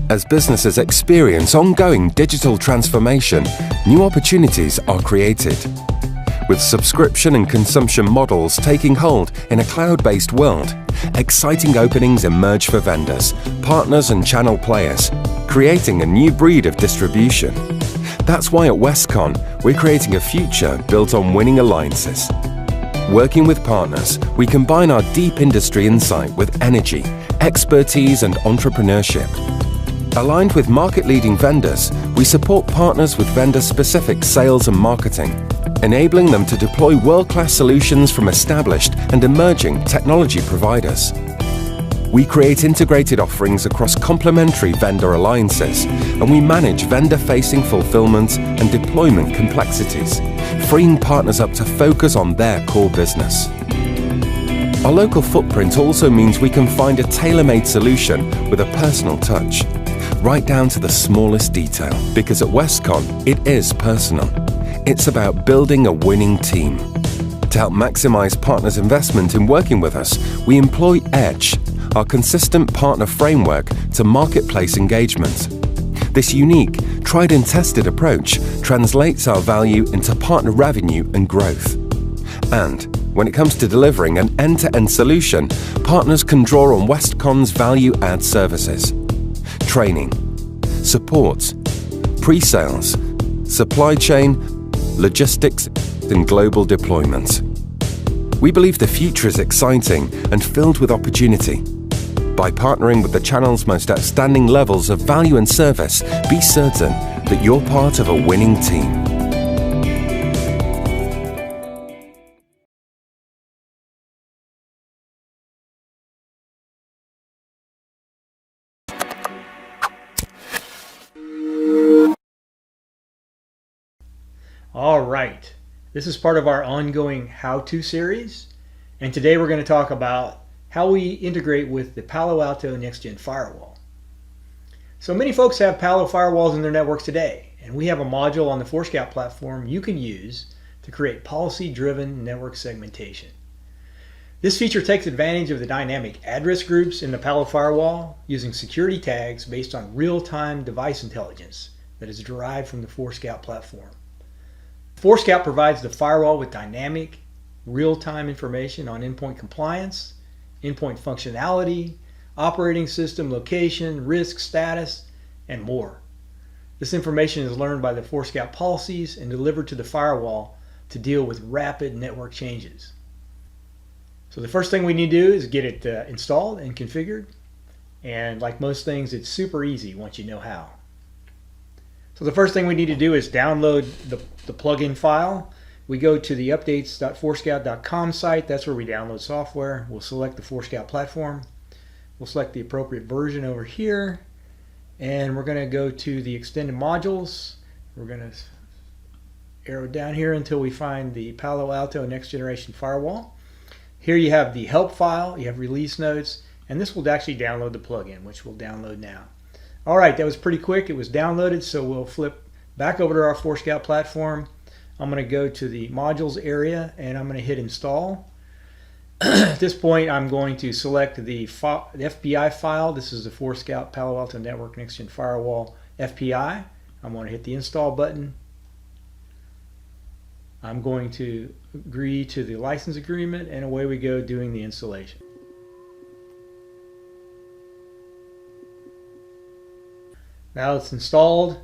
As businesses experience ongoing digital transformation, new opportunities are created. With subscription and consumption models taking hold in a cloud-based world, exciting openings emerge for vendors, partners and channel players, creating a new breed of distribution. That's why at Westcon, we're creating a future built on winning alliances. Working with partners, we combine our deep industry insight with energy, expertise and entrepreneurship. Aligned with market-leading vendors, we support partners with vendor-specific sales and marketing, enabling them to deploy world-class solutions from established and emerging technology providers. We create integrated offerings across complementary vendor alliances, and we manage vendor-facing fulfillment and deployment complexities, freeing partners up to focus on their core business. Our local footprint also means we can find a tailor-made solution with a personal touch, right down to the smallest detail, because at Westcon, it is personal. It's about building a winning team. To help maximize partners' investment in working with us, we employ EDGE, our consistent partner framework to marketplace engagement. This unique, tried and tested approach translates our value into partner revenue and growth. And when it comes to delivering an end-to-end solution, partners can draw on Westcon's value-add services. Training, support, pre-sales, supply chain, logistics, and global deployment. We believe the future is exciting and filled with opportunity. By partnering with the channel's most outstanding levels of value and service, be certain that you're part of a winning team. All right, this is part of our ongoing how-to series, and today we're going to talk about how we integrate with the Palo Alto Next-Gen Firewall. So many folks have Palo firewalls in their networks today, and we have a module on the Forescout platform you can use to create policy-driven network segmentation. This feature takes advantage of the dynamic address groups in the Palo firewall using security tags based on real-time device intelligence that is derived from the Forescout platform. Forescout provides the firewall with dynamic, real-time information on endpoint compliance, endpoint functionality, operating system location, risk status, and more. This information is learned by the Forescout policies and delivered to the firewall to deal with rapid network changes. So the first thing we need to do is get it installed and configured. And like most things, it's super easy once you know how. So the first thing we need to do is download the plugin file. We go to the updates.forescout.com site. That's where we download software. We'll select the Forescout platform. We'll select the appropriate version over here. And we're going to go to the extended modules. We're going to arrow down here until we find the Palo Alto Next Generation Firewall. Here you have the help file, you have release notes, and this will actually download the plugin, which we'll download now. All right, that was pretty quick. It was downloaded, so we'll flip back over to our Forescout platform. I'm going to go to the modules area and I'm going to hit install. At this point, I'm going to select the FPI file. This is the Forescout Palo Alto Network Next Gen Firewall FPI. I'm going to hit the install button. I'm going to agree to the license agreement, and away we go doing the installation. Now it's installed.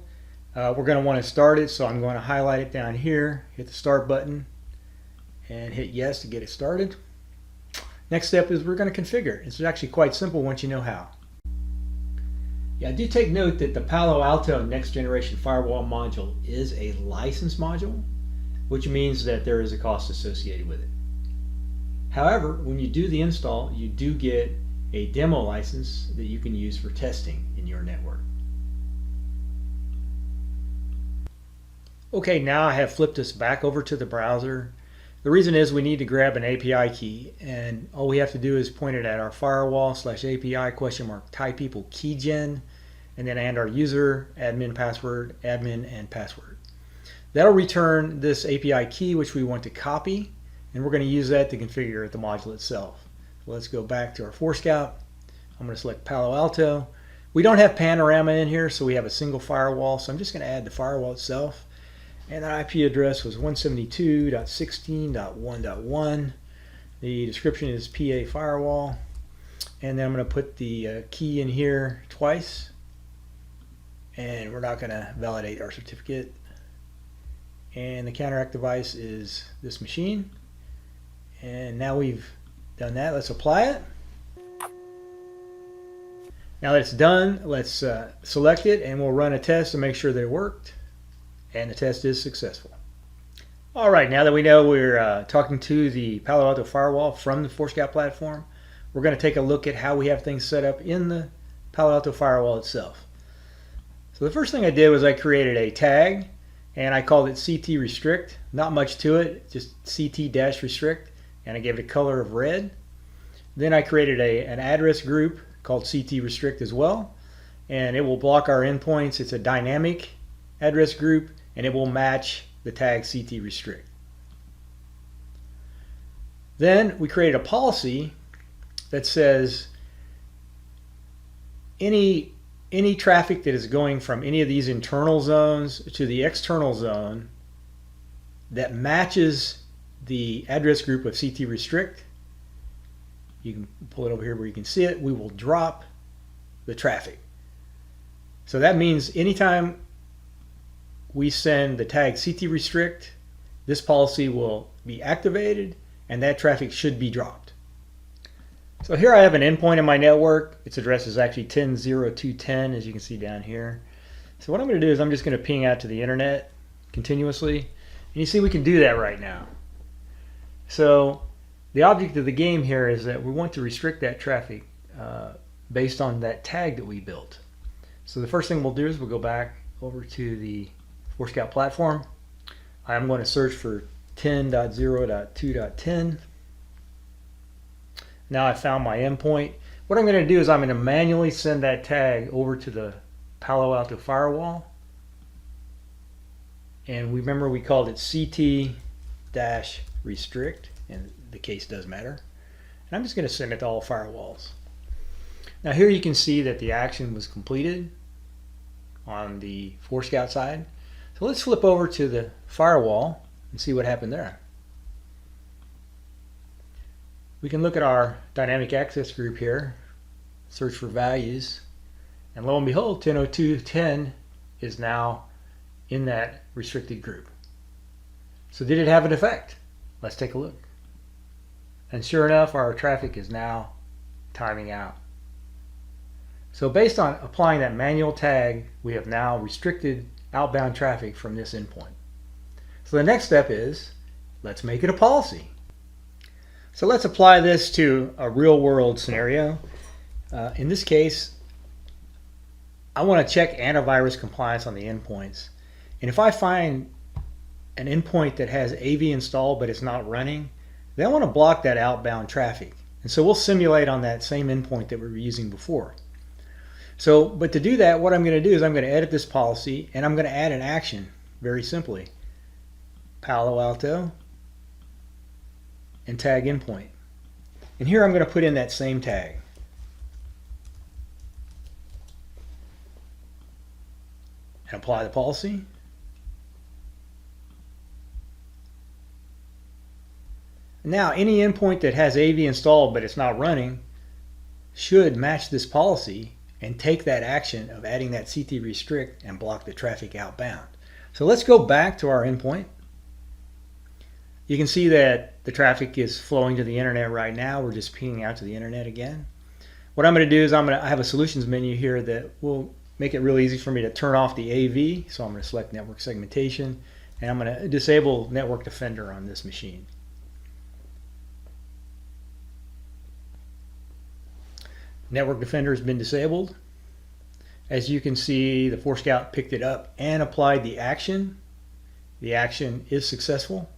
We're going to want to start it, so I'm going to highlight it down here, hit the start button, and hit yes to get it started. Next step is we're going to configure. It's actually quite simple once you know how. Yeah, do take note that the Palo Alto Next Generation Firewall module is a licensed module, which means that there is a cost associated with it. However, when you do the install, you do get a demo license that you can use for testing in your network. Okay, now I have flipped us back over to the browser. The reason is we need to grab an API key, and all we have to do is point it at our firewall/API type equal keygen, and then and our user, admin password, admin, and password. That'll return this API key, which we want to copy, and we're going to use that to configure the module itself. So let's go back to our Forescout. I'm going to select Palo Alto. We don't have Panorama in here, so we have a single firewall, so I'm just going to add the firewall itself. And the IP address was 172.16.1.1. The description is PA firewall. And then I'm going to put the key in here twice. And we're not going to validate our certificate. And the counteract device is this machine. And now we've done that. Let's apply it. Now that it's done, let's select it and we'll run a test to make sure that it worked. And the test is successful. All right, now that we know we're talking to the Palo Alto Firewall from the Forescout platform, we're going to take a look at how we have things set up in the Palo Alto Firewall itself. So the first thing I did was I created a tag, and I called it CT Restrict. Not much to it, just CT-Restrict, and I gave it a color of red. Then I created an address group called CT Restrict as well, and it will block our endpoints. It's a dynamic address group, and it will match the tag CT Restrict. Then we created a policy that says any traffic that is going from any of these internal zones to the external zone that matches the address group of CT Restrict, you can pull it over here where you can see it, we will drop the traffic. So that means anytime we send the tag CT Restrict, this policy will be activated and that traffic should be dropped. So here I have an endpoint in my network. Its address is actually 10.02.10, as you can see down here. So what I'm going to do is I'm just going to ping out to the internet continuously. And you see we can do that right now. So the object of the game here is that we want to restrict that traffic based on that tag that we built. So the first thing we'll do is we'll go back over to the Forescout platform. I'm going to search for 10.0.2.10. Now I found my endpoint. What I'm going to do is I'm going to manually send that tag over to the Palo Alto Firewall. And remember we called it CT-restrict, and the case does matter. And I'm just going to send it to all firewalls. Now here you can see that the action was completed on the Forescout side. So let's flip over to the firewall and see what happened there. We can look at our dynamic access group here, search for values, and lo and behold, 10.02.10 is now in that restricted group. So did it have an effect? Let's take a look. And sure enough, our traffic is now timing out. So based on applying that manual tag, we have now restricted outbound traffic from this endpoint. So the next step is, let's make it a policy. So let's apply this to a real world scenario. In this case, I want to check antivirus compliance on the endpoints. And if I find an endpoint that has AV installed but it's not running, then I want to block that outbound traffic. And so we'll simulate on that same endpoint that we were using before. So, but to do that, what I'm going to do is I'm going to edit this policy and I'm going to add an action very simply. Palo Alto and tag endpoint. And here I'm going to put in that same tag. And apply the policy. Now any endpoint that has AV installed but it's not running should match this policy and take that action of adding that CT restrict and block the traffic outbound. So let's go back to our endpoint. You can see that the traffic is flowing to the internet right now. We're just pinging out to the internet again. What I'm going to do is I have a solutions menu here that will make it really easy for me to turn off the AV. So I'm going to select network segmentation, and I'm going to disable Network Defender on this machine. Network Defender has been disabled. As you can see, the Forescout picked it up and applied the action. The action is successful.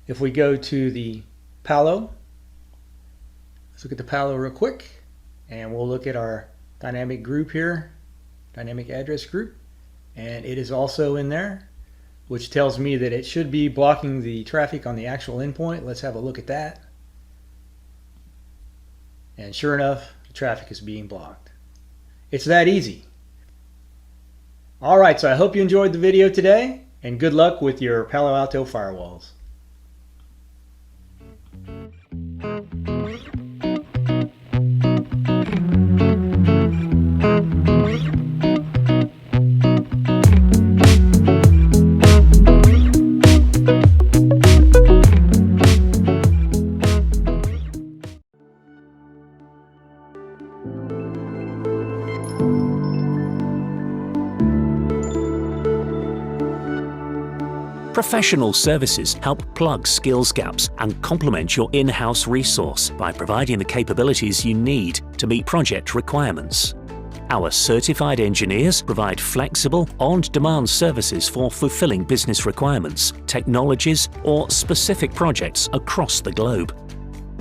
If we go to the Palo, let's look at the Palo real quick, and we'll look at our dynamic group here, dynamic address group, and it is also in there, which tells me that it should be blocking the traffic on the actual endpoint. Let's have a look at that. And sure enough, the traffic is being blocked. It's that easy. All right, so I hope you enjoyed the video today, and good luck with your Palo Alto firewalls. Professional services help plug skills gaps and complement your in-house resource by providing the capabilities you need to meet project requirements. Our certified engineers provide flexible, on-demand services for fulfilling business requirements, technologies, or specific projects across the globe.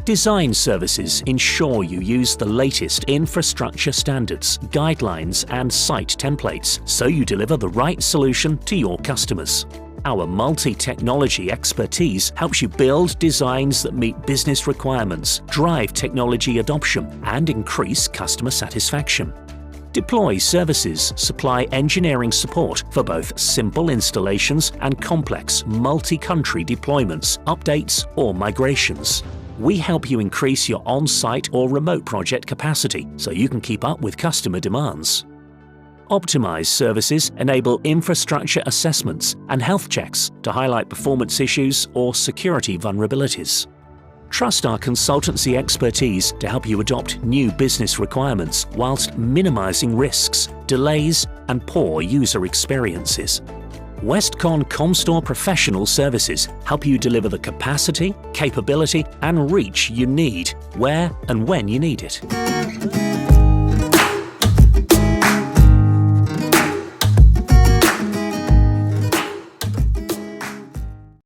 Design services ensure you use the latest infrastructure standards, guidelines, and site templates so you deliver the right solution to your customers. Our multi-technology expertise helps you build designs that meet business requirements, drive technology adoption, and increase customer satisfaction. Deploy services supply engineering support for both simple installations and complex multi-country deployments, updates, or migrations. We help you increase your on-site or remote project capacity so you can keep up with customer demands. Optimized services enable infrastructure assessments and health checks to highlight performance issues or security vulnerabilities. Trust our consultancy expertise to help you adopt new business requirements whilst minimizing risks, delays, and poor user experiences. Westcon Comstore Professional Services help you deliver the capacity, capability, and reach you need, where and when you need it.